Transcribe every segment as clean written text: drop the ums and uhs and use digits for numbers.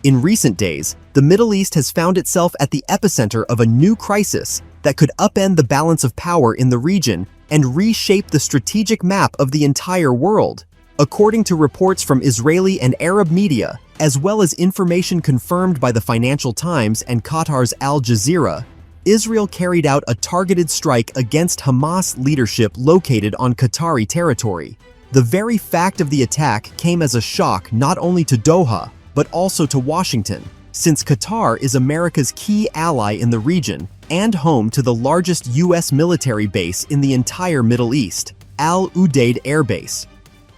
In recent days, the Middle East has found itself at the epicenter of a new crisis that could upend the balance of power in the region and reshape the strategic map of the entire world. According to reports from Israeli and Arab media, as well as information confirmed by the Financial Times and Qatar's Al Jazeera, Israel carried out a targeted strike against Hamas leadership located on Qatari territory. The very fact of the attack came as a shock not only to Doha, but also to Washington, since Qatar is America's key ally in the region and home to the largest U.S. military base in the entire Middle East, Al Udeid Air Base.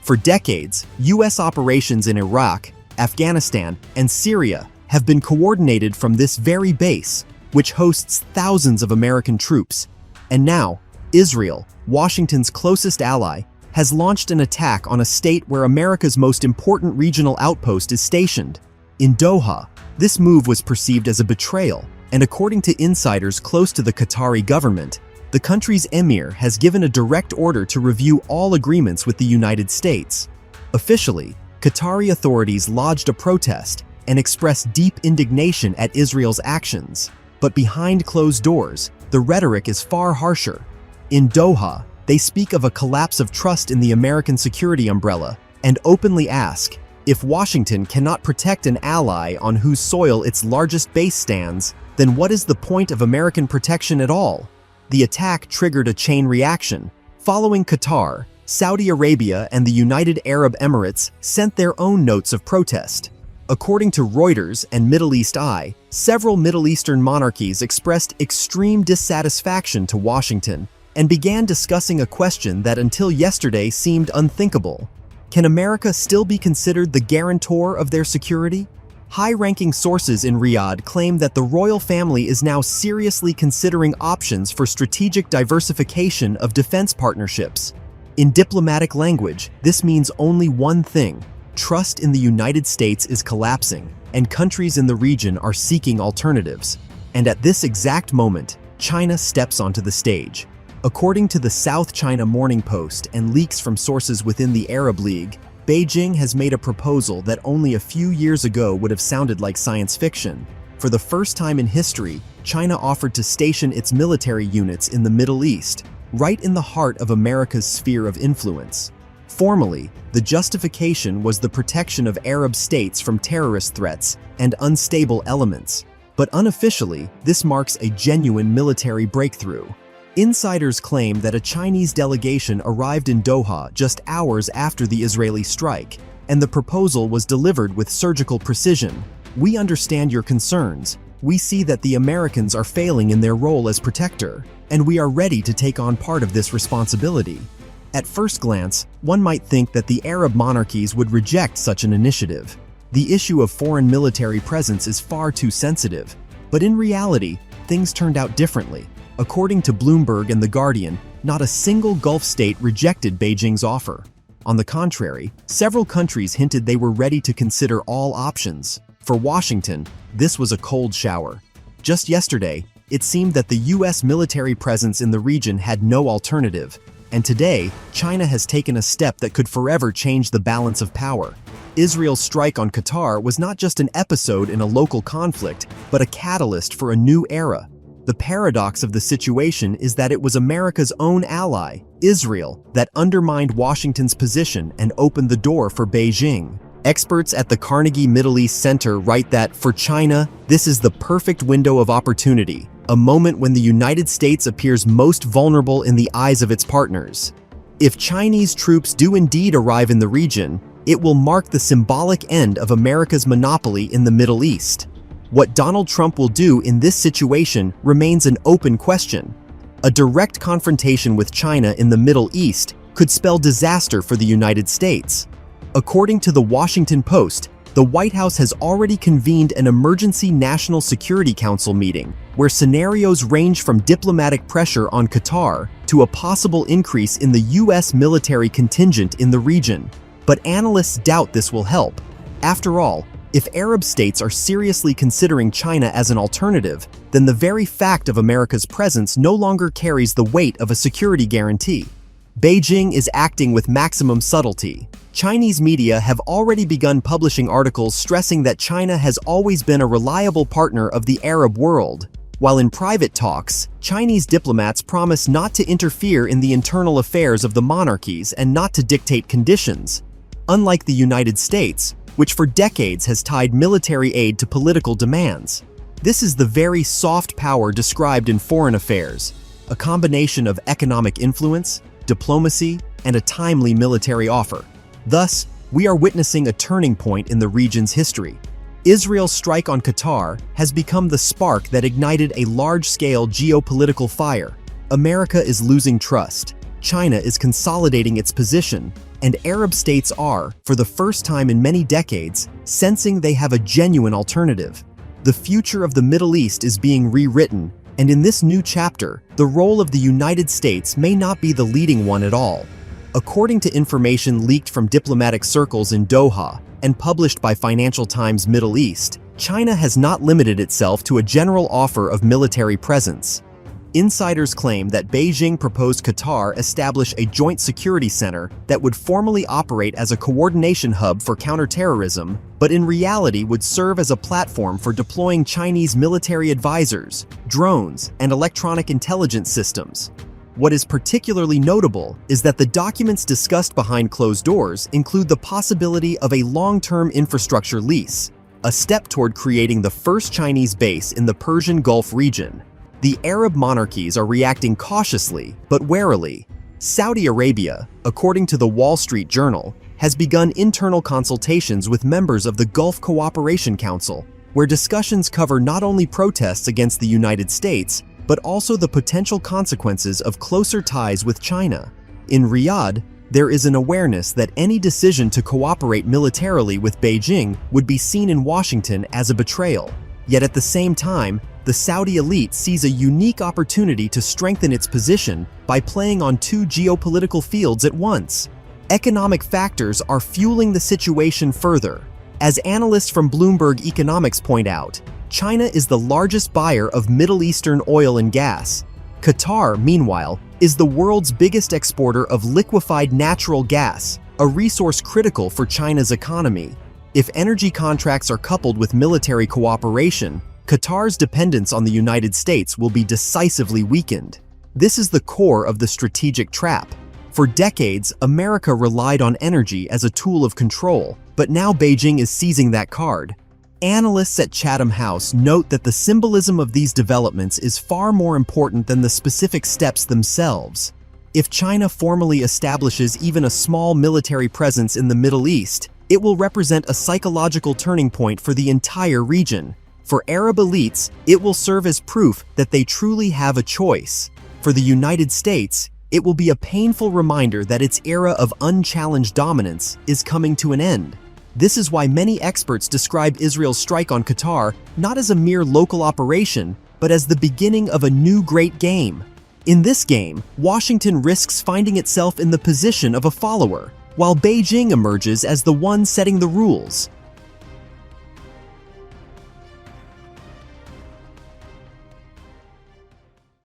For decades, U.S. operations in Iraq, Afghanistan, and Syria have been coordinated from this very base, which hosts thousands of American troops. And now, Israel, Washington's closest ally, has launched an attack on a state where America's most important regional outpost is stationed. In Doha, this move was perceived as a betrayal, and according to insiders close to the Qatari government, the country's emir has given a direct order to review all agreements with the United States. Officially, Qatari authorities lodged a protest and expressed deep indignation at Israel's actions. But behind closed doors, the rhetoric is far harsher. In Doha, they speak of a collapse of trust in the American security umbrella and openly ask, if Washington cannot protect an ally on whose soil its largest base stands, then what is the point of American protection at all? The attack triggered a chain reaction. Following Qatar, Saudi Arabia and the United Arab Emirates sent their own notes of protest. According to Reuters and Middle East Eye, several Middle Eastern monarchies expressed extreme dissatisfaction to Washington and began discussing a question that until yesterday seemed unthinkable. Can America still be considered the guarantor of their security? High-ranking sources in Riyadh claim that the royal family is now seriously considering options for strategic diversification of defense partnerships. In diplomatic language, this means only one thing: trust in the United States is collapsing, and countries in the region are seeking alternatives. And at this exact moment, China steps onto the stage. According to the South China Morning Post and leaks from sources within the Arab League, Beijing has made a proposal that only a few years ago would have sounded like science fiction. For the first time in history, China offered to station its military units in the Middle East, right in the heart of America's sphere of influence. Formally, the justification was the protection of Arab states from terrorist threats and unstable elements. But unofficially, this marks a genuine military breakthrough. Insiders claim that a Chinese delegation arrived in Doha just hours after the Israeli strike, and the proposal was delivered with surgical precision. We understand your concerns. We see that the Americans are failing in their role as protector, and we are ready to take on part of this responsibility. At first glance, one might think that the Arab monarchies would reject such an initiative. The issue of foreign military presence is far too sensitive. But in reality, things turned out differently. According to Bloomberg and The Guardian, not a single Gulf state rejected Beijing's offer. On the contrary, several countries hinted they were ready to consider all options. For Washington, this was a cold shower. Just yesterday, it seemed that the U.S. military presence in the region had no alternative. And today, China has taken a step that could forever change the balance of power. Israel's strike on Qatar was not just an episode in a local conflict, but a catalyst for a new era. The paradox of the situation is that it was America's own ally, Israel, that undermined Washington's position and opened the door for Beijing. Experts at the Carnegie Middle East Center write that, for China, this is the perfect window of opportunity, a moment when the United States appears most vulnerable in the eyes of its partners. If Chinese troops do indeed arrive in the region, it will mark the symbolic end of America's monopoly in the Middle East. What Donald Trump will do in this situation remains an open question. A direct confrontation with China in the Middle East could spell disaster for the United States. According to the Washington Post, the White House has already convened an emergency National Security Council meeting where scenarios range from diplomatic pressure on Qatar to a possible increase in the U.S. military contingent in the region. But analysts doubt this will help. After all, if Arab states are seriously considering China as an alternative, then the very fact of America's presence no longer carries the weight of a security guarantee. Beijing is acting with maximum subtlety. Chinese media have already begun publishing articles stressing that China has always been a reliable partner of the Arab world, while in private talks, Chinese diplomats promise not to interfere in the internal affairs of the monarchies and not to dictate conditions. Unlike the United States, which for decades has tied military aid to political demands. This is the very soft power described in foreign affairs, a combination of economic influence, diplomacy, and a timely military offer. Thus, we are witnessing a turning point in the region's history. Israel's strike on Qatar has become the spark that ignited a large-scale geopolitical fire. America is losing trust, China is consolidating its position, and Arab states are, for the first time in many decades, sensing they have a genuine alternative. The future of the Middle East is being rewritten, and in this new chapter, the role of the United States may not be the leading one at all. According to information leaked from diplomatic circles in Doha and published by Financial Times Middle East, China has not limited itself to a general offer of military presence. Insiders claim that Beijing proposed Qatar establish a joint security center that would formally operate as a coordination hub for counterterrorism, but in reality would serve as a platform for deploying Chinese military advisors, drones, and electronic intelligence systems. What is particularly notable is that the documents discussed behind closed doors include the possibility of a long-term infrastructure lease, a step toward creating the first Chinese base in the Persian Gulf region. The Arab monarchies are reacting cautiously but warily. Saudi Arabia, according to the Wall Street Journal, has begun internal consultations with members of the Gulf Cooperation Council, where discussions cover not only protests against the United States, but also the potential consequences of closer ties with China. In Riyadh, there is an awareness that any decision to cooperate militarily with Beijing would be seen in Washington as a betrayal. Yet at the same time, the Saudi elite sees a unique opportunity to strengthen its position by playing on two geopolitical fields at once. Economic factors are fueling the situation further. As analysts from Bloomberg Economics point out, China is the largest buyer of Middle Eastern oil and gas. Qatar, meanwhile, is the world's biggest exporter of liquefied natural gas, a resource critical for China's economy. If energy contracts are coupled with military cooperation, Qatar's dependence on the United States will be decisively weakened. This is the core of the strategic trap. For decades, America relied on energy as a tool of control, but now Beijing is seizing that card. Analysts at Chatham House note that the symbolism of these developments is far more important than the specific steps themselves. If China formally establishes even a small military presence in the Middle East, it will represent a psychological turning point for the entire region. For Arab elites, it will serve as proof that they truly have a choice. For the United States, it will be a painful reminder that its era of unchallenged dominance is coming to an end. This is why many experts describe Israel's strike on Qatar not as a mere local operation, but as the beginning of a new great game. In this game, Washington risks finding itself in the position of a follower, while Beijing emerges as the one setting the rules.